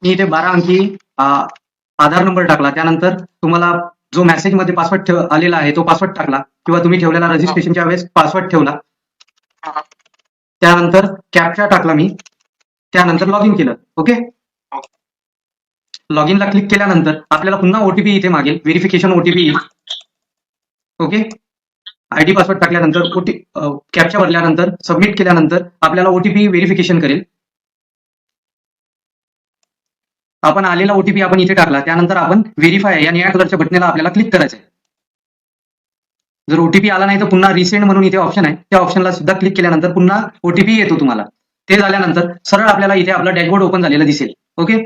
मी इथे 12 अंकी आधार नंबर टाकला. त्यानंतर तुम्हाला जो मेसेजमध्ये पासवर्ड आलेला आहे तो पासवर्ड टाकला किंवा तुम्ही ठेवलेला रजिस्ट्रेशनच्या वेळेस पासवर्ड ठेवला. त्यानंतर कॅप्चा टाकला मी. त्यानंतर लॉग इन केलं. ओके. लॉग इनला क्लिक केल्यानंतर आपल्याला पुन्हा ओटीपी इथे मागेल. व्हेरिफिकेशन ओटीपी येईल. ओके. आयडी पासवर्ड टाकल्यानंतर कॅप्चा भरल्यानंतर सबमिट केल्यानंतर आपल्याला ओटीपी व्हेरिफिकेशन करेल. आपण आलेला ओटीपी आपण इथे टाकला. त्यानंतर आपण व्हेरीफाय या निळ्या कलरच्या बटनेला आपल्याला क्लिक करायचं आहे. जर ओटीपी आला नाही तर पुन्हा रिसेंड म्हणून इथे ऑप्शन आहे, त्या ऑप्शनला सुद्धा क्लिक केल्यानंतर पुन्हा ओटीपी येतो तुम्हाला. ते झाल्यानंतर सरळ आपल्याला इथे आपला डॅशबोर्ड ओपन झालेला दिसेल. ओके.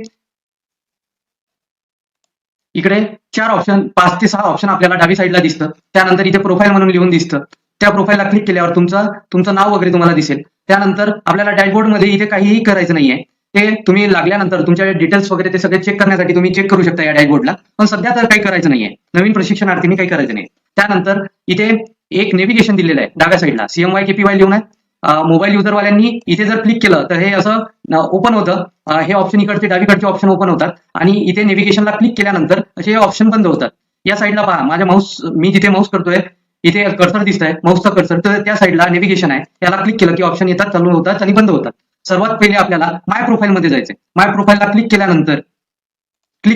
इकडे 4 ऑप्शन 5 ते 6 ऑप्शन आपल्याला डावी साईडला दिसतं. त्यानंतर इथे प्रोफाईल म्हणून लिहून दिसतं. त्या प्रोफाईलला क्लिक केल्यावर तुमचं नाव वगैरे तुम्हाला दिसेल. त्यानंतर आपल्याला डॅशबोर्डमध्ये इथे काहीही करायचं नाहीये. ते तुम्ही लागल्यानंतर तुमच्या डिटेल्स वगैरे ते सगळे चेक करण्यासाठी तुम्ही चेक करू शकता या डॅशबोर्डला. पण सध्या तर काही करायचं नाहीये. नवीन प्रशिक्षणार्थींनी काही करायचं नाही. त्यानंतर इथे एक नेव्हिगेशन दिलेलं आहे डाव्या साईडला. CMY KPY लिहून आहे. मोबाईल युजरवाल्यांनी इथे जर क्लिक केलं तर हे असं ओपन होतं. हे ऑप्शन इकडचे डावीकडचे ऑप्शन ओपन होतात आणि इथे नेव्हिगेशनला क्लिक केल्यानंतर असे ऑप्शन बंद होतात. या साईडला पहा, माझ्या मी जिथे माऊस करतोय इथे कर्सर दिसतंय, माऊसचा कर्सर, तर त्या साईडला नेव्हिगेशन आहे. त्याला क्लिक केलं की ऑप्शन येतात, चालू होतात आणि बंद होतात. सर्वात पहिले आपल्याला माय प्रोफाईल मध्ये जायचंय. माय प्रोफाईलला क्लिक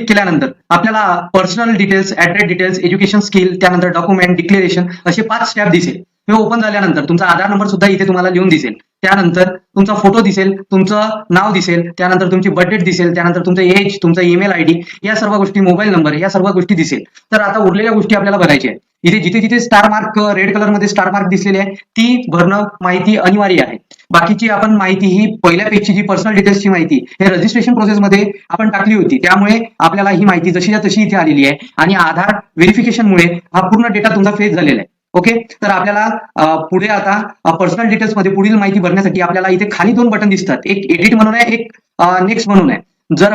केल्यानंतर आपल्याला personal details, address details, education skill, त्यानंतर डॉक्युमेंट, डिक्लेरेशन असे 5 टॅब दिसेल. हे ओपन झाल्यानंतर तुमचा आधार नंबर सुद्धा इथे तुम्हाला लिहून दिसेल. त्यानंतर तुमचा फोटो दिसेल, तुमचं नाव दिसेल, त्यानंतर तुमची बर्थ डेट दिसेल, त्यानंतर तुमचं एज, तुमचा ईमेल आयडी, या सर्व गोष्टी, मोबाईल नंबर, या सर्व गोष्टी दिसेल. तर आता उरलेल्या गोष्टी आपल्याला भरायच्या आहेत. इथे जिथे जिथे स्टार मार्क, रेड कलर मध्ये स्टार मार्क दिसलेली आहे ती भरणं माहिती अनिवार्य आहे. बाकीची आपण माहिती ही पहिल्या पेजची जी पर्सनल डिटेल्सची माहिती हे रजिस्ट्रेशन प्रोसेसमध्ये आपण टाकली होती, त्यामुळे आपल्याला ही माहिती जशीच्या तशी इथे आलेली आहे आणि आधार व्हेरिफिकेशनमुळे हा पूर्ण डेटा तुमचा फेच झालेला आहे. ओके. तर आपल्याला पुढे आता पर्सनल डिटेल्स मध्ये पुढील माहिती भरण्यासाठी आपल्याला इथे खाली 2 बटन दिसतात. एक एडिट म्हणून आहे, एक नेक्स्ट म्हणून आहे. जर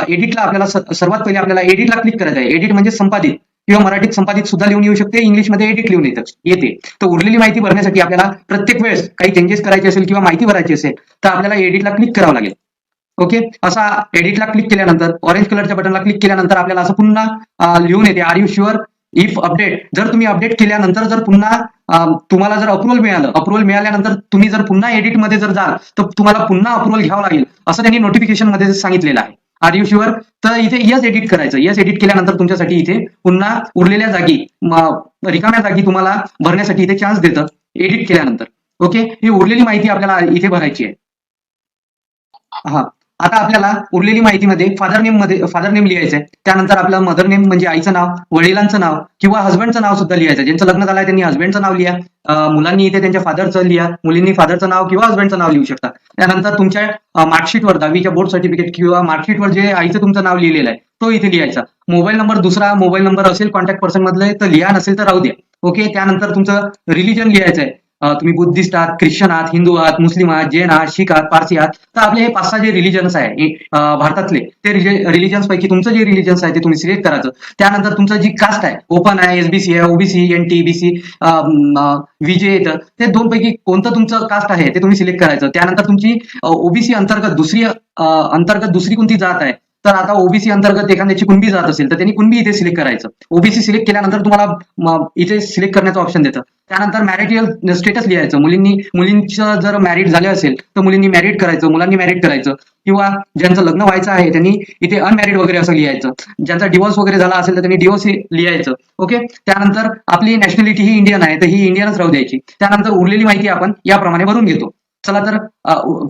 एडिटला आपल्याला सर्वात पहिले आपल्याला एडिटला क्लिक करायचं आहे. एडिट म्हणजे संपादित किंवा मराठीत संपादित सुद्धा लिहून येऊ शकते, इंग्लिशमध्ये एडिट लिहून येते. तर उरलेली माहिती भरण्यासाठी आपल्याला प्रत्येक वेळेस काही चेंजेस करायचे असेल किंवा माहिती भरायची असेल तर आपल्याला एडिटला क्लिक करावं लागेल. ओके. असा एडिटला क्लिक केल्यानंतर ऑरेंज कलरच्या बटनला क्लिक केल्यानंतर आपल्याला असं पुन्हा लिहून येते, are you sure if update. जर तुम्ही अपडेट केल्यानंतर जर पुन्हा तुम्हाला जर अप्रुव्हल मिळाल्यानंतर तुम्ही जर पुन्हा एडिटमध्ये जर जाल तर तुम्हाला पुन्हा अप्रुव्हल घ्यावं लागेल असं त्यांनी नोटिफिकेशन मध्ये सांगितलेलं आहे. Are you sure. तर इथे यस एडिट करायचं. यस एडिट केल्यानंतर तुमच्यासाठी इथे पुन्हा उरलेल्या जागी, रिकाम्या जागी तुम्हाला भरण्यासाठी इथे चान्स देतं एडिट केल्यानंतर. ओके. ही उरलेली माहिती आपल्याला इथे भरायची आहे. हा. आता आपल्याला उरलेली माहितीमध्ये फादर नेम लिहायचं आहे. त्यानंतर आपलं मदर नेम म्हणजे आईचं नाव, वडिलांचं नाव किंवा हस्बंडचं नाव सुद्धा लिहायचं. ज्यांचं लग्न झालंय त्यांनी हस्बंडचं नाव लिहा. मुलांनी इथे त्यांच्या फादरचं लिहा, मुलींनी फादरचं नाव किंवा हस्बंडचं नाव लिहू शकता. त्यानंतर तुमच्या मार्कशीटवर 10वीच्या बोर्ड सर्टिफिकेट किंवा मार्कशीटवर जे आईचं तुमचं नाव लिहिलेलं आहे तो इथे लिहायचा. मोबाईल नंबर दुसरा मोबाईल नंबर असेल कॉन्टॅक्ट पर्सन मधले तर लिहा, नसेल तर राहू द्या. ओके. त्यानंतर तुमचं रिलिजन लिहायचं आहे. तुम्ही बुद्धिस्ट आहात, ख्रिश्चन आहात, हिंदू आहात, मुस्लिम आहात, जैन आहात, शीख आहात, पारसी आहात. तर आपले हे 5-6 जे रिलिजन्स आहे भारतातले ते रिलिजन्स पैकी तुमचं जे रिलिजन्स आहे ते तुम्ही सिलेक्ट करायचं. त्यानंतर तुमचं जी कास्ट आहे, ओपन आहे, एसबीसी आहे, ओबीसी, एनटी, बीसी, विजे येतं, ते 2 पैकी कोणतं तुमचं कास्ट आहे ते तुम्ही सिलेक्ट करायचं. त्यानंतर तुमची ओबीसी अंतर्गत दुसरी कोणती जात आहे, तर आता ओबीसी अंतर्गत एखाद्याची कुणबी जात असेल तर त्यांनी कुणबी इथे सिलेक्ट करायचं. ओबीसी सिलेक्ट केल्यानंतर तुम्हाला इथे सिलेक्ट करण्याचं ऑप्शन देतं. त्यानंतर मॅरिटल स्टेटस लिहायचं. मुलींचं जर मॅरिड झाले असेल तर मुलींनी मॅरिड करायचं, मुलांनी मॅरिड करायचं, किंवा ज्यांचं लग्न व्हायचं आहे त्यांनी इथे अनमॅरिड वगैरे असं लिहायचं. ज्यांचा डिवोर्स वगैरे झाला असेल तर त्यांनी डिवोर्स लिहायचं. ओके. त्यानंतर आपली नॅशनॅलिटी ही इंडियन आहे तर ही इंडियनच राहू द्यायची. त्यानंतर उरलेली माहिती आपण याप्रमाणे भरून घेतो. चला तर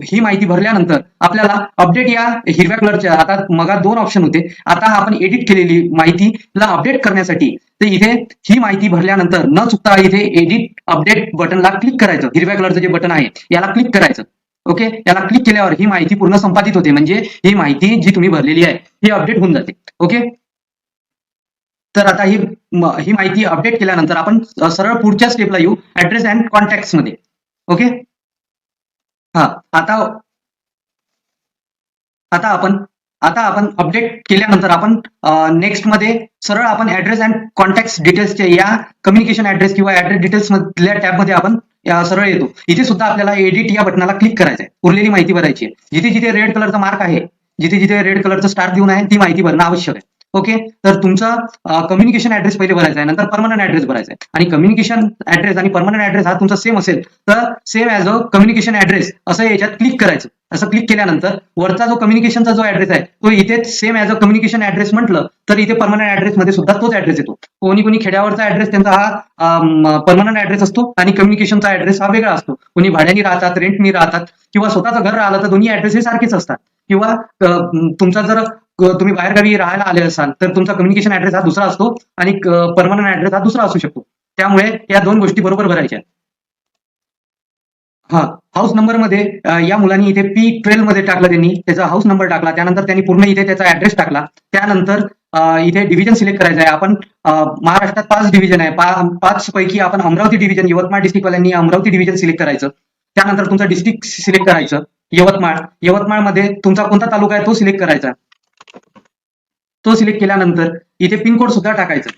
ही माहिती भरल्यानंतर आपल्याला अपडेट या हिरव्या कलरच्या, आता मग 2 ऑप्शन होते, आता आपण एडिट केलेली माहितीला अपडेट करण्यासाठी तर इथे ही माहिती भरल्यानंतर न चुकता इथे एडिट अपडेट बटनला क्लिक करायचं. हिरव्या कलरचं जे बटन आहे याला क्लिक करायचं. ओके. याला क्लिक केल्यावर ही माहिती पूर्ण संपादित होते, म्हणजे ही माहिती जी तुम्ही भरलेली आहे ही अपडेट होऊन जाते. ओके. तर आता ही माहिती अपडेट केल्यानंतर आपण सरळ पुढच्या स्टेपला येऊ, ऍड्रेस अँड कॉन्टॅक्ट्स मध्ये. ओके. हा. आता आपण अपडेट केल्यानंतर आपण नेक्स्ट मध्ये सरळ आपण ऍड्रेस अँड कॉन्टॅक्ट डिटेल्सच्या या कम्युनिकेशन ऍड्रेस किंवा ऍड्रेस डिटेल्स मधल्या टॅब मध्ये आपण सरळ येतो. इथे सुद्धा आपल्याला एडिट या बटनाला क्लिक करायचं आहे. उरलेली माहिती भरायची आहे. जिथे जिथे रेड कलरचा मार्क आहे, जिथे जिथे रेड कलरचं स्टार देऊन आहे ती माहिती भरणं आवश्यक आहे. ओके, तर तुमचा कम्युनिकेशन ऍड्रेस पहिले भरायचा आहे, नंतर परमनंट ऍड्रेस भरायचा आहे. आणि कम्युनिकेशन ऍड्रेस आणि परमनंट ऍड्रेस हा तुमचा सेम असेल तर same as a communication address असं याच्यात क्लिक करायचं. असं क्लिक केल्यानंतर वरचा जो कम्युनिकेशनचा जो ऍड्रेस आहे तो इथे same as a communication address म्हटलं तर इथे परमनंट ऍड्रेस मध्ये सुद्धा तोच ऍड्रेस येतो. कोणी खेड्यावरचा ऍड्रेस त्यांचा हा परमनंट ऍड्रेस असतो आणि कम्युनिकेशनचा ऍड्रेस हा वेगळा असतो. कोणी भाड्याने राहतात, रेंटनी राहतात किंवा स्वतःचं घर राहिलं तर दोन्ही ऍड्रेस हे सारखेच असतात. किंवा तुमचा जर तुम्ही बाहेरगावी राहायला आले असाल तर तुमचा कम्युनिकेशन ऍड्रेस हा दुसरा असतो आणि परमनंट ऍड्रेस हा दुसरा असू शकतो. त्यामुळे या दोन गोष्टी बरोबर भरायच्या. हा, हाऊस नंबर मध्ये या मुलांनी इथे P12 मध्ये टाकलं, त्यांनी त्याचा हाऊस नंबर टाकला, त्यानंतर त्यांनी पूर्ण इथे त्याचा ऍड्रेस टाकला. त्यानंतर इथे डिव्हिजन सिलेक्ट करायचं आहे. आपण महाराष्ट्रात 5 डिव्हिजन आहे, 5 पैकी आपण अमरावती डिव्हिजन, यवतमाळ डिस्ट्रिक्ट वाल्यांनी अमरावती डिव्हिजन सिलेक्ट करायचं. त्यानंतर तुमचं डिस्ट्रिक्ट सिलेक्ट करायचं, यवतमाळ मध्ये तुमचा कोणता तालुका आहे तो सिलेक्ट करायचा. तो सिलेक्ट केल्यानंतर इथे पिनकोड सुद्धा टाकायचा.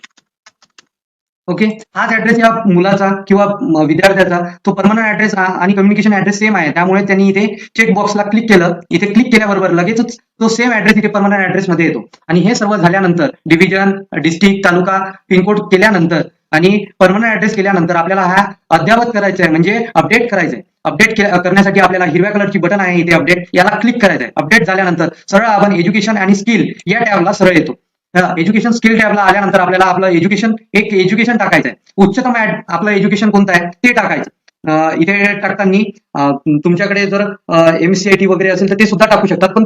ओके, हाच ऍड्रेस या मुलाचा किंवा विद्यार्थ्याचा तो परमनंट ऍड्रेस आणि कम्युनिकेशन ऍड्रेस सेम आहे. त्यामुळे त्यांनी इथे चेक बॉक्सला क्लिक केलं. इथे क्लिक केल्याबरोबर लगेचच तो सेम ऍड्रेस इथे परमनंट ऍड्रेस मध्ये येतो. आणि हे सर्व झाल्यानंतर डिव्हिजन, डिस्ट्रिक्ट, तालुका, पिनकोड केल्यानंतर आणि परमनंट ऍड्रेस केल्यानंतर आपल्याला हा अद्ययावत करायचा आहे, म्हणजे अपडेट करायचं आहे. अपडेट करण्यासाठी आपल्याला हिरव्या कलरची बटन आहे इथे अपडेट, याला क्लिक करायचं आहे. अपडेट झाल्यानंतर सरळ आपण एज्युकेशन आणि स्किल या टॅबला सरळ येतो. एज्युकेशन स्किल टॅबला आल्यानंतर आपल्याला आपलं एज्युकेशन टाकायचं आहे. उच्चतम आपलं एज्युकेशन कोणतं आहे ते टाकायचं. इथे टाकताना तुमच्याकडे जर MCIT वगैरे असेल तर ते सुद्धा टाकू शकतात. पण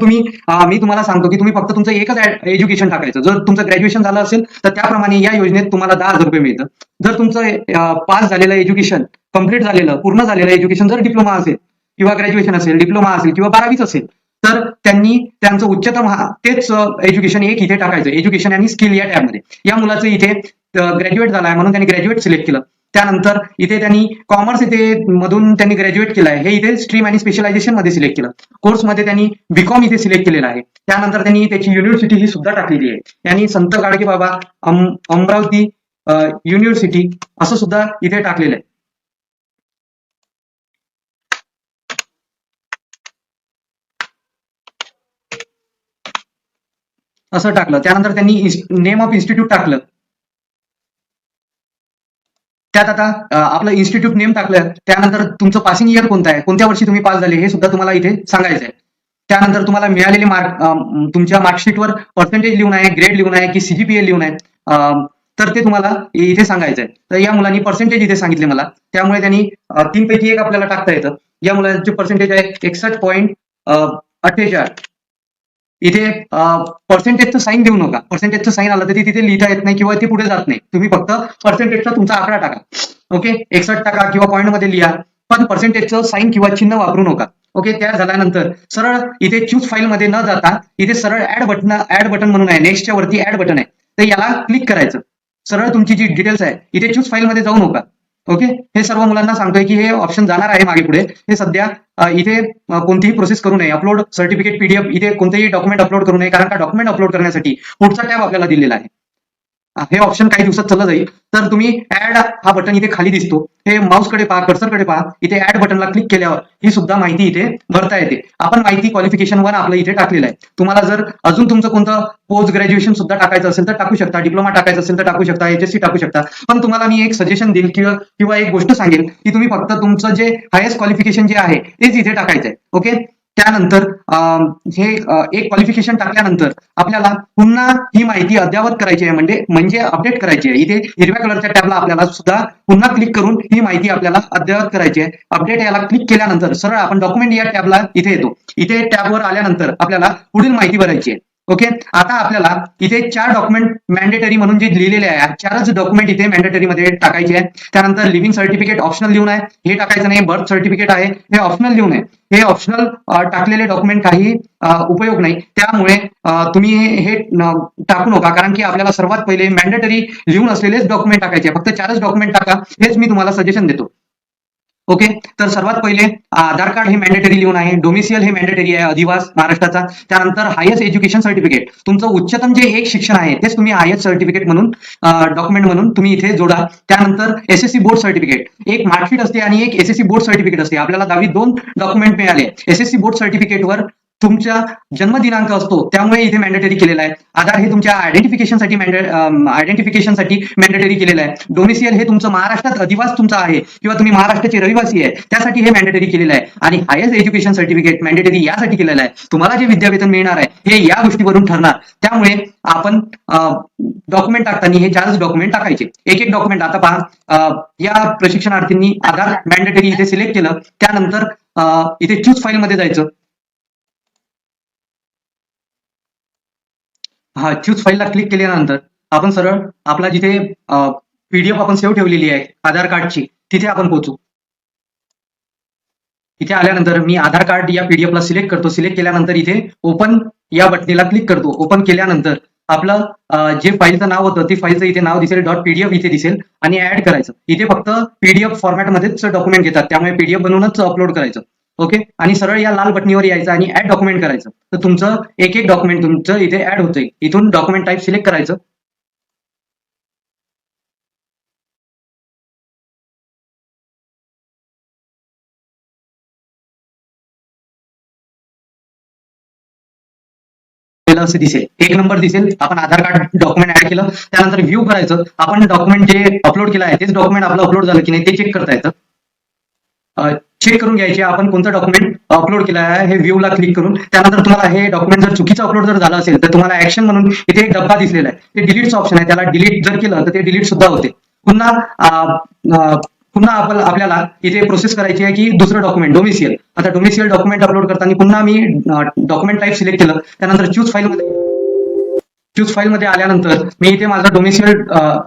मी तुम्हाला सांगतो की तुम्ही फक्त तुमचं एकच एज्युकेशन टाकायचं. जर तुमचं ग्रॅज्युएशन झालं असेल तर त्याप्रमाणे या योजनेत तुम्हाला 10,000 रुपये मिळतं. जर तुमचं पास झालेलं एज्युकेशन, कम्प्लीट झालेलं, पूर्ण झालेलं एज्युकेशन जर डिप्लोमा असेल किंवा ग्रॅज्युएशन असेल, डिप्लोमा असेल किंवा 12वीच असेल तर त्यांनी त्यांचं उच्चतम तेच एज्युकेशन एक इथे टाकायचं, एज्युकेशन आणि स्किल या टॅबमध्ये. या मुलाचं इथे ग्रॅज्युएट झाला आहे म्हणून त्यांनी ग्रॅज्युएट सिलेक्ट केलं. त्यानंतर इथे त्यांनी कॉमर्स मधून त्यांनी ग्रॅज्युएट केलं आहे, हे इथे स्ट्रीम आणि स्पेशलायझेशन मध्ये सिलेक्ट केलं. कोर्समध्ये त्यांनी बीकॉम इथे सिलेक्ट केलेला आहे. त्यानंतर त्यांनी त्याची युनिव्हर्सिटी ही सुद्धा टाकलेली आहे. त्यांनी संत गाडगे बाबा अमरावती युनिव्हर्सिटी असं सुद्धा इथे टाकलेलं आहे. असं टाकलं. त्यानंतर त्यांनी नेम ऑफ इन्स्टिट्यूट टाकलं. त्यात आता आपलं इन्स्टिट्यूट नेम टाकलं. त्यानंतर तुमचं पासिंग इयर कोणतं आहे, कोणत्या वर्षी तुम्ही पास झाले हे सुद्धा तुम्हाला इथे सांगायचं आहे. त्यानंतर तुम्हाला मिळालेले मार्क, तुमच्या मार्कशीटवर पर्सेंटेज लिहून आहे, ग्रेड लिहून आहे की CGPA लिहून आहे, तर ते तुम्हाला इथे सांगायचं आहे. तर या मुलांनी पर्सेंटेज इथे सांगितले मला, त्यामुळे त्यांनी 3 पैकी 1 आपल्याला टाकता येतं. या मुलांचे पर्सेंटेज आहे 61.48. इथे पर्सेंटेजचं साईन देऊ नका. पर्सेंटेजचं साईन आलं तर ते तिथे लिहिता येत नाही किंवा ते पुढे जात नाही. तुम्ही फक्त पर्सेंटेजचा तुमचा आकडा टाका. ओके, 61 टाका किंवा पॉईंट मध्ये लिहा, पण पर्सेंटेजचं साईन किंवा चिन्ह वापरू नका. ओके, त्या झाल्यानंतर सरळ इथे चूज फाईल मध्ये न जाता इथे सरळ ऍड बटन म्हणून आहे, नेक्स्टच्या वरती ऍड बटन आहे, तर याला क्लिक करायचं. सरळ तुमची जी डिटेल्स आहे इथे चूज फाईल मध्ये जाऊ नका. ओके, हे सर्व मुलांना सांगतोय की हे ऑप्शन जाणार आहे मागे पुढे. हे सध्या इथे कोणतीही प्रोसेस करू नये. अपलोड सर्टिफिकेट PDF इथे कोणतेही डॉक्युमेंट अपलोड करू नये, कारण का डॉक्युमेंट अपलोड करण्यासाठी पुढचा टॅब आपल्याला दिलेला आहे. हे ऑप्शन काही दिवसात चाललं जाईल. तर तुम्ही ऍड हा बटन इथे खाली दिसतो, हे माऊसकडे पहा, कर्सरकडे पहा, इथे ऍड बटनला क्लिक केल्यावर ही सुद्धा माहिती इथे भरता येते. आपण माहिती क्वालिफिकेशन 1 आपलं इथे टाकलेलं आहे. तुम्हाला जर अजून तुमचं कोणतं पोस्ट ग्रॅज्युएशन सुद्धा टाकायचं असेल तर टाकू शकता, डिप्लोमा टाकायचं असेल तर टाकू शकता, HSC टाकू शकता. पण तुम्हाला मी एक सजेशन देईल किंवा एक गोष्ट सांगेल की तुम्ही फक्त तुमचं जे हायेस्ट क्वालिफिकेशन जे आहे तेच इथे टाकायचं आहे. ओके, त्यानंतर हे एक क्वालिफिकेशन टाकल्यानंतर आपल्याला पुन्हा ही माहिती अद्ययावत करायची आहे, म्हणजे अपडेट करायची आहे. इथे हिरव्या कलरच्या टॅबला आपल्याला सुद्धा पुन्हा क्लिक करून ही माहिती आपल्याला अद्ययावत करायची आहे. अपडेट याला क्लिक केल्यानंतर सरळ आपण डॉक्युमेंट या टॅबला इथे येतो. इथे टॅबवर आल्यानंतर आपल्याला पुढील माहिती भरायची आहे. ओके, आता आपल्याला इथे 4 डॉक्युमेंट मॅन्डेटरी म्हणून जे लिहिलेले आहे, 4च डॉक्युमेंट इथे मॅन्डेटरी मध्ये टाकायचे आहे. त्यानंतर लिव्हिंग सर्टिफिकेट ऑप्शनल लिहून आहे, हे टाकायचं नाही. बर्थ सर्टिफिकेट आहे, हे ऑप्शनल लिहून आहे. हे ऑप्शनल टाकलेले डॉक्युमेंट काही उपयोग नाही, त्यामुळे तुम्ही हे टाकू नका, कारण की आपल्याला सर्वात पहिले मॅन्डेटरी लिहून असलेलेच डॉक्युमेंट टाकायचे. फक्त 4च डॉक्युमेंट टाका, हेच मी तुम्हाला सजेशन देतो. ओके, तर सर्वात पहिले आधार कार्ड हे मॅन्डेटरी लिहून आहे, डोमिसियल हे मॅन्डेटरी आहे, अधिवास महाराष्ट्राचा. त्यानंतर हायेस्ट एज्युकेशन सर्टिफिकेट, तुमचं उच्चतम जे एक शिक्षण आहे तेच तुम्ही हायेस्ट सर्टिफिकेट म्हणून डॉक्युमेंट म्हणून तुम्ही इथे जोडा. त्यानंतर SSC बोर्ड सर्टिफिकेट, एक मार्कशीट असते आणि एक SSC बोर्ड सर्टिफिकेट असते. आपल्याला 10वीत 2 डॉक्युमेंट मिळाले. SSC बोर्ड सर्टिफिकेटवर तुमच्या जन्मदिनांक असतो, त्यामुळे इथे मॅन्डेटरी केलेला आहे. आधार हे तुमच्या आयडेंटिफिकेशनसाठी मॅन्डेटरी केलेलं आहे. डोमिसियल हे तुमचं महाराष्ट्रात अधिवास तुमचा आहे किंवा तुम्ही महाराष्ट्राचे रहिवासी आहे, त्यासाठी हे मॅन्डेटरी केलेलं आहे. आणि हायर एज्युकेशन सर्टिफिकेट मॅन्डेटरी यासाठी केलेलं आहे, तुम्हाला जे विद्यावेतन मिळणार आहे हे या गोष्टीवरून ठरणार. त्यामुळे आपण डॉक्युमेंट टाकताना हे 4 डॉक्युमेंट टाकायचे. एक एक डॉक्युमेंट आता पहा, या प्रशिक्षणार्थींनी आधार मॅन्डेटरी इथे सिलेक्ट केलं, त्यानंतर इथे चूज फाईल मध्ये जायचं. हा, चूज फाईलला क्लिक केल्यानंतर आपण सरळ आपला जिथे पीडीएफ आपण सेव्ह ठेवलेली आहे आधार कार्डची, तिथे आपण पोहोचू. इथे आल्यानंतर मी आधार कार्ड या पीडीएफला सिलेक्ट करतो. सिलेक्ट केल्यानंतर इथे ओपन या बटनेला क्लिक करतो. ओपन केल्यानंतर आपलं जे फाईलचं नाव होतं ते फाईलचं इथे नाव दिसेल, .pdf इथे दिसेल आणि ऍड करायचं. इथे फक्त पीडीएफ फॉर्मॅटमध्येच डॉक्युमेंट घेतात, त्यामुळे पीडीएफ बनवूनच अपलोड करायचं. ओके, आणि सरळ या लाल बटनीवर यायचं आणि ऍड डॉक्युमेंट करायचं. तर तुमचं एक एक डॉक्युमेंट तुमचं इथे ऍड होतंय. इथून डॉक्युमेंट टाईप सिलेक्ट करायचं. असे दिसेल, एक नंबर दिसेल. आपण आधार कार्ड डॉक्युमेंट ऍड केलं, त्यानंतर व्ह्यू करायचं. आपण डॉक्युमेंट जे अपलोड केलं आहे तेच डॉक्युमेंट आपलं अपलोड झालं की नाही ते चेक करता येतं. चेक करून घ्यायचे आपण कोणतं डॉक्युमेंट अपलोड केलं आहे हे व्ह्यूला क्लिक करून. त्यानंतर तुम्हाला हे डॉक्युमेंट जर चुकीचं अपलोड जर झालं असेल तर तुम्हाला ऍक्शन म्हणून इथे एक डब्बा दिसलेला आहे, ते डिलीटचं ऑप्शन आहे. त्याला डिलीट जर केलं तर ते डिलीट सुद्धा होते. पुन्हा आपल्याला इथे प्रोसेस करायची आहे की दुसरं डॉक्युमेंट डोमिसियल. आता डोमिसियल डॉक्युमेंट अपलोड करताना पुन्हा मी डॉक्युमेंट टाईप सिलेक्ट केलं, त्यानंतर चूज फाईल मध्ये आल्यानंतर मी इथे माझं डोमिसियल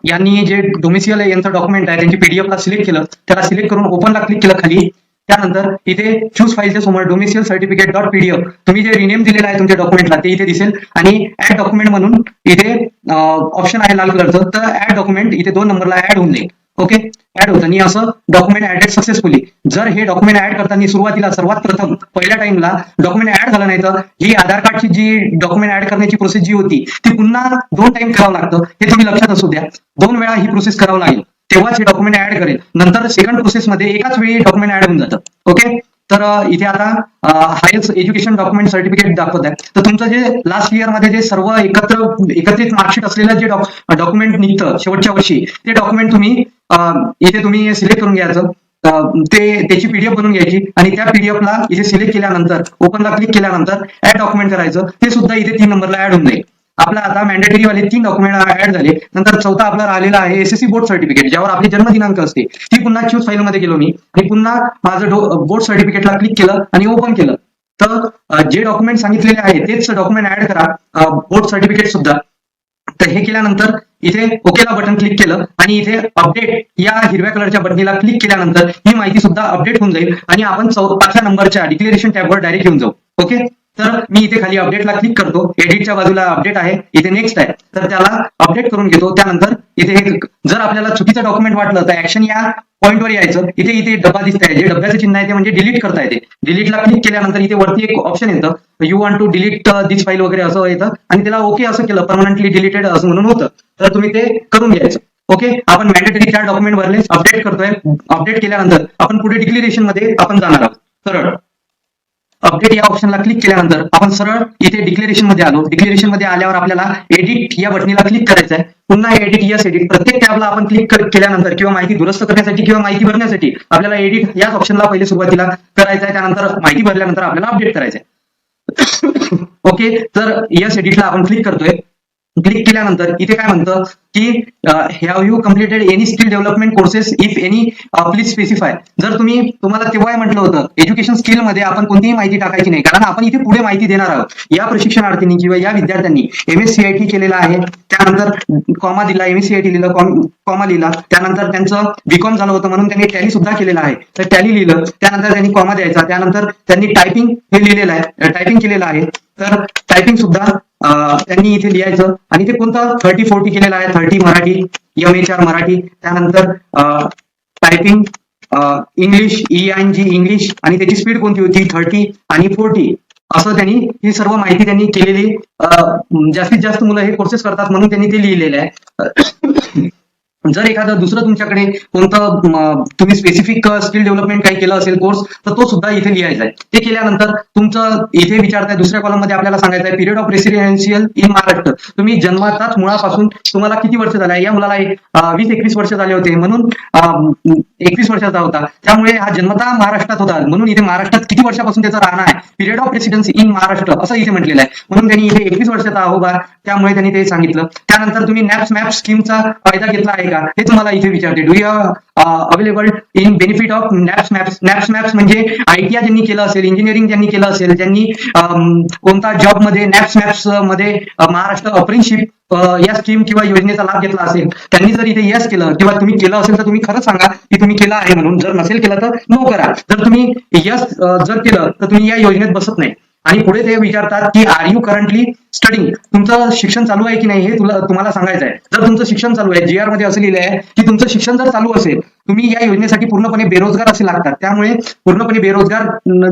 यांनी जे डोमिसियल यांचं डॉक्युमेंट आहे त्यांची पीडीएफला सिलेक्ट केलं, त्याला सिलेक्ट करून ओपनला क्लिक केलं खाली. त्यानंतर इथे चूज फाईलच्या समोर डोमिसियल सर्टिफिकेट .pdf तुम्ही जे रिनेम दिलेलं आहे तुमच्या डॉक्युमेंटला ते इथे दिसेल. आणि ऍड डॉक्युमेंट म्हणून इथे ऑप्शन आहे लाल कलरचं, तर ऍड डॉक्युमेंट इथे 2 नंबरला ऍड होऊन जाईल. ओके, ऍड होतं आणि असं डॉक्युमेंट ऍडेड सक्सेसफुली. जर हे डॉक्युमेंट ऍड करताना सुरुवातीला सर्वात प्रथम पहिल्या टाइमला डॉक्युमेंट ऍड झालं नाही तर ही आधार कार्डची जी डॉक्युमेंट ऍड करण्याची प्रोसेस जी होती ती पुन्हा 2 टाइम करावं लागतं. हे तुम्ही लक्षात असू द्या, 2 वेळा ही प्रोसेस करावं लागेल, तेव्हाच हे डॉक्युमेंट ऍड करेल. नंतर सेकंड प्रोसेसमध्ये एकाच वेळी डॉक्युमेंट ऍड होऊन जातं. ओके, तर इथे आता हायर एज्युकेशन डॉक्युमेंट सर्टिफिकेट दाखवत आहे. तर तुमचं जे लास्ट इयर मध्ये जे सर्व एकत्रित मार्कशीट असलेलं जे डॉक्युमेंट निघतं शेवटच्या वर्षी, ते डॉक्युमेंट तुम्ही इथे तुम्ही सिलेक्ट करून घ्यायचं. त्याची पीडीएफ बनवून घ्यायची आणि त्या पीडीएफला इथे सिलेक्ट केल्यानंतर ओपनला क्लिक केल्यानंतर ऍड डॉक्युमेंट करायचं. ते सुद्धा इथे 3 नंबरला ऍड होऊन जाईल. आपला आता मॅन्डेटरी वाले 3 डॉक्युमेंट ऍड झाले. नंतर चौथा आपला राहिलेला आहे एसएससी बोर्ड सर्टिफिकेट, ज्यावर आपली जन्मदिनांक असते. ती पुन्हा चूज फाईल मध्ये गेलो मी आणि पुन्हा माझं बोर्ड सर्टिफिकेटला क्लिक केलं आणि ओपन केलं. तर जे डॉक्युमेंट सांगितलेले आहे तेच डॉक्युमेंट ऍड करा, बोर्ड सर्टिफिकेट सुद्धा. तर हे केल्यानंतर इथे ओकेला बटन क्लिक केलं आणि इथे अपडेट या हिरव्या कलरच्या बटनीला क्लिक केल्यानंतर ही माहिती सुद्धा अपडेट होऊन जाईल आणि आपण 5व्या नंबरच्या डिक्लेरेशन टॅबवर डायरेक्ट येऊन जाऊ. ओके, तर मी इथे खाली अपडेटला क्लिक करतो. एडिटच्या बाजूला अपडेट आहे, इथे नेक्स्ट आहे, तर त्याला अपडेट करून घेतो. त्यानंतर इथे जर आपल्याला चुकीचं डॉक्युमेंट वाटलं तर ऍक्शन या पॉईंटवर यायचं. इथे डब्बा दिसत आहे, जे डब्याचं चिन्ह आहे ते म्हणजे डिलीट करता येते. डिलीटला क्लिक केल्यानंतर इथे वरती एक ऑप्शन येतं, you want to delete this file वगैरे असं येतं आणि त्याला ओके असं केलं, परमनंटली डिलीटेड असं म्हणून होतं. तर तुम्ही ते करून घ्यायचं. ओके, आपण मॅन्डेटरी 4 डॉक्युमेंट भरले, अपडेट करतोय. अपडेट केल्यानंतर आपण पुढे डिक्लेरेशन मध्ये आपण जाणार आहोत. सरळ अपडेट या ऑप्शनला क्लिक केल्यानंतर आपण सरळ इथे डिक्लेरेशन मध्ये आलो. डिक्लेरेशन मध्ये आल्यावर आपल्याला एडिट या बटनीला क्लिक करायचं आहे. पुन्हा एडिट यस एडिट प्रत्येक टॅबला आपण क्लिक केल्यानंतर किंवा माहिती दुरुस्त करण्यासाठी किंवा माहिती भरण्यासाठी आपल्याला एडिट याच ऑप्शनला पहिले सुरुवातीला करायचं आहे. त्यानंतर माहिती भरल्यानंतर आपल्याला अपडेट करायचं आहे. ओके, तर यस एडिटला आपण क्लिक करतोय. क्लिक केल्यानंतर इथे काय म्हणतं की have you completed any skill development courses if any please specify. जर तुम्हाला तेव्हा म्हटलं होतं एज्युकेशन स्किल मध्ये आपण कोणतीही माहिती टाकायची नाही, कारण आपण इथे पुढे माहिती देणार आहोत. या प्रशिक्षणार्थींनी किंवा या विद्यार्थ्यांनी MSCIT केलेला आहे, त्यानंतर कॉमा दिला, MSCIT लिहिलं, कॉमा लिहिला, त्यानंतर त्यांचं बीकॉम झालं होतं म्हणून त्यांनी टॅली सुद्धा केलेला आहे, तर टॅली लिहिलं, त्यानंतर त्यांनी कॉमा द्यायचा, त्यानंतर त्यांनी टायपिंग हे लिहिलेलं आहे, टायपिंग केलेलं आहे, तर टायपिंग सुद्धा त्यांनी इथे लिहायचं. आणि ते कोणतं 30-40 केलेलं आहे, 30 मराठी, MHR मराठी, त्यानंतर टायपिंग इंग्लिश, EING इंग्लिश, आणि त्याची स्पीड कोणती होती 30 आणि 40, असं त्यांनी ही सर्व माहिती त्यांनी केलेली. जास्तीत जास्त मुलं हे कोर्सेस करतात म्हणून त्यांनी ते लिहिलेलं आहे. जर एखादं दुसरं तुमच्याकडे कोणतं तुम्ही स्पेसिफिक स्किल डेव्हलपमेंट काही केलं असेल कोर्स, तर तो सुद्धा इथे लिहायचा आहे. ते केल्यानंतर तुमचं इथे विचारताय दुसऱ्या कॉलम मध्ये आपल्याला सांगायचं आहे period of residential in Maharashtra. तुम्ही जन्माचाच मुळापासून तुम्हाला किती वर्ष झाले, या मुलाला 20-21 वर्ष झाले होते म्हणून 21 वर्षाचा होता, त्यामुळे हा जन्मता महाराष्ट्रात होता म्हणून इथे महाराष्ट्रात किती वर्षापासून त्याचा राहणं आहे, period of residence in Maharashtra असं इथे म्हटलेलं आहे. म्हणून त्यांनी इथे 21 वर्षाचा अहोबा, त्यामुळे त्यांनी ते सांगितलं. त्यानंतर तुम्ही नॅप्स मॅप स्कीमचा फायदा घेतला आहे का हे तुम्हाला इथे विचारते. Do you available in benefit of NAPS maps. NAPS maps म्हणजे ITI ज्यांनी केलं असेल, इंजिनिअरिंग ज्यांनी केलं असेल, ज्यांनी कोणता जॉब मध्ये नॅप्स मॅप्स मध्ये महाराष्ट्र अप्रेंटिसशिप या स्कीम किंवा योजनेचा लाभ घेतला असेल, त्यांनी जर इथे यस केलं किंवा तुम्ही केलं असेल तर तुम्ही खरं सांगा की तुम्ही केलं आहे म्हणून. जर नसेल केलं तर नो करा. जर तुम्ही यस जर केलं तर तुम्ही या योजनेत बसत नाही. आणि पुढे ते विचारतात की आर यू करंटली स्टडिंग. तुमचं शिक्षण चालू आहे की नाही हे तुम्हाला सांगायचं आहे. जर तुमचं शिक्षण चालू आहे, GR मध्ये असं लिहिलं आहे की तुमचं शिक्षण जर चालू असेल, तुम्ही या योजनेसाठी पूर्णपणे बेरोजगार असे लागतात. त्यामुळे पूर्णपणे बेरोजगार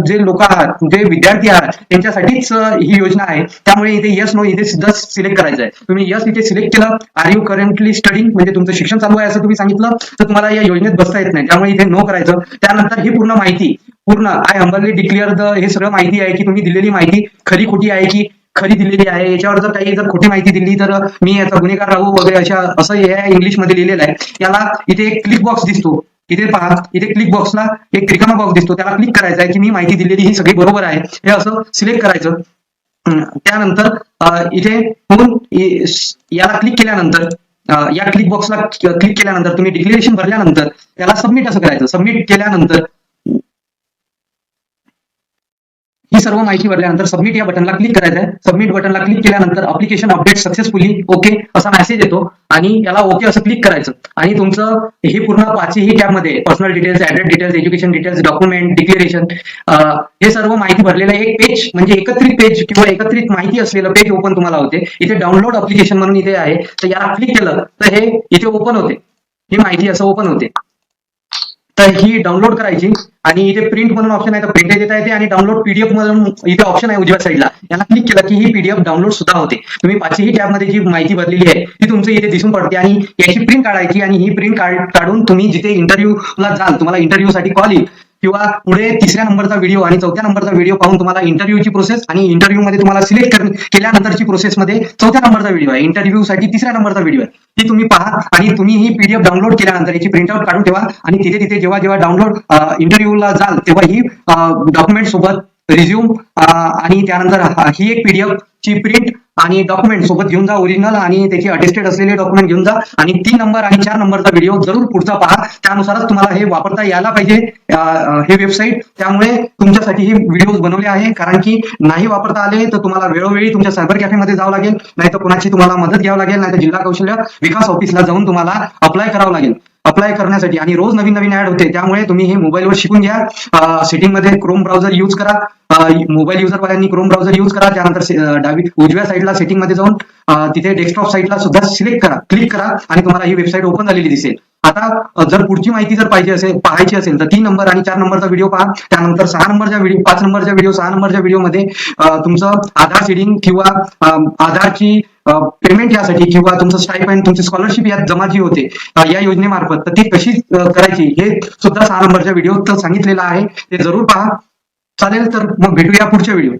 जे लोक आहात, जे विद्यार्थी आहात, त्यांच्यासाठीच ही योजना आहे. त्यामुळे इथे यस नो इथे सुद्धा सिलेक्ट करायचं आहे. तुम्ही यस इथे सिलेक्ट केलं, आर यू करंटली स्टडिंग म्हणजे तुमचं शिक्षण चालू आहे असं तुम्ही सांगितलं तर तुम्हाला या योजनेत बसता येत नाही. त्यामुळे इथे नो करायचं. त्यानंतर ही पूर्ण माहिती आय हंबली डिक्लेअर हे सगळं माहिती आहे की तुम्ही दिलेली माहिती खरी खोटी आहे की खरी दिलेली आहे. याच्यावर जर खोटी माहिती दिली तर मी याचा गुन्हेगार राहू वगैरे असं हे इंग्लिश मध्ये लिहिलेलं आहे. याला इथे एक क्लिक बॉक्स दिसतो, इथे पहा, इथे क्लिक बॉक्सला एक रिकामा बॉक्स दिसतो, त्याला क्लिक करायचं आहे की मी माहिती दिलेली ही सगळी बरोबर आहे हे असं सिलेक्ट करायचं. त्यानंतर इथे याला क्लिक केल्यानंतर या क्लिक बॉक्सला क्लिक केल्यानंतर तुम्ही डिक्लेरेशन भरल्यानंतर त्याला सबमिट असं करायचं. सबमिट केल्यानंतर ही सर्व माहिती भरल्यानंतर सबमिट या बटनला क्लिक करायचं आहे. सबमिट बटनला क्लिक केल्यानंतर अप्लिकेशन अपडेट सक्सेसफुली ओके असा मेसेज येतो आणि याला ओके असं क्लिक करायचं. आणि तुमचं हे पूर्ण 5ही टॅबमध्ये personal details, address details, education details, document, declaration हे सर्व माहिती भरलेलं एक पेज म्हणजे एकत्रित पेज किंवा एकत्रित माहिती असलेलं पेज ओपन तुम्हाला होते. इथे डाउनलोड अप्लिकेशन म्हणून इथे आहे, तर याला क्लिक केलं तर हे इथे ओपन होते, ही माहिती असं ओपन होते. तर ही डाउनलोड करायची आणि इथे प्रिंट म्हणून ऑप्शन आहे तर प्रिंट देता येते आणि डाउनलोड PDF म्हणून इथे ऑप्शन आहे उजव्या साईडला, याला क्लिक केलं की ही PDF डाउनलोड सुद्धा होते. तुम्ही 5ही टॅबमध्ये जी माहिती भरलेली आहे ती तुमची इथे दिसून पडते आणि याची प्रिंट काढायची आणि ही प्रिंट काढून तुम्ही जिथे इंटरव्ह्यूला जाल, तुम्हाला इंटरव्ह्यूसाठी कॉल येईल किंवा पुढे 3ऱ्या नंबरचा व्हिडिओ आणि 4थ्या नंबरचा व्हिडिओ पाहून तुम्हाला इंटरव्ह्यूची प्रोसेस आणि इंटरव्ह्यू मध्ये तुम्हाला सिलेक्ट केल्यानंतरची प्रोसेसमध्ये 4थ्या नंबरचा व्हिडिओ आहे, इंटरव्ह्यूसाठी 3ऱ्या नंबरचा व्हिडिओ आहे, ती तुम्ही पहा. आणि तुम्ही ही PDF डाउनलोड केल्यानंतर याची प्रिंटआउट काढून ठेवा आणि तिथे जेव्हा डाउनलोड इंटरव्ह्यूला जाल तेव्हा ही डॉक्युमेंट सोबत रिझ्यूम आणि त्यानंतर ही एक PDF ची प्रिंट आणि डॉक्युमेंट सोबत घेऊन जा, ओरिजिनल आणि त्याची अटेस्टेड असलेले डॉक्युमेंट घेऊन जा आणि 3 नंबर आणि 4 नंबरचा व्हिडिओ जरूर पुढचा पहा. त्यानुसारच तुम्हाला हे वापरता यायला पाहिजे हे वेबसाईट. त्यामुळे तुमच्यासाठी हे व्हिडिओ बनवले आहे, कारण की नाही वापरता आले तर तुम्हाला वेळोवेळी तुमच्या सायबर कॅफेमध्ये जावं लागेल, नाही तर कोणाची तुम्हाला मदत घ्यावं लागेल, नाही तर जिल्हा कौशल्य विकास ऑफिसला जाऊन तुम्हाला अप्लाय करावं लागेल. अप्लाय करण्यासाठी आणि रोज नवीन ऍड होते, त्यामुळे तुम्ही हे मोबाईलवर शिकून घ्या. सेटिंग मध्ये क्रोम ब्राउझर युज करा, मोबाईल युजर वाल्यांनी क्रोम ब्राउझर युज करा. त्यानंतर उजव्या साईडला सेटिंग मध्ये जाऊन तिथे डेस्कटॉप साईडला सुद्धा सिलेक्ट करा, क्लिक करा आणि तुम्हाला ही वेबसाईट ओपन झालेली दिसेल. आता जर पुढची माहिती जर पाहायची असेल तर 3 नंबर आणि 4 नंबरचा व्हिडिओ पहा. त्यानंतर 6 नंबरच्या व्हिडिओ, 5 नंबरच्या व्हिडिओ, 6 नंबरच्या व्हिडिओमध्ये तुमचं आधार सीडिंग किंवा आधारची पेमेंट यासाठी किंवा तुमचं स्टायपेंड, तुमची स्कॉलरशिप यात जमा जी होते या योजनेमार्फत, तर ती कशी करायची हे सुद्धा 6 नंबरच्या व्हिडिओ सांगितलेलं आहे, ते जरूर पहा. चालेल, तर मग भेटूया पुढच्या व्हिडिओ.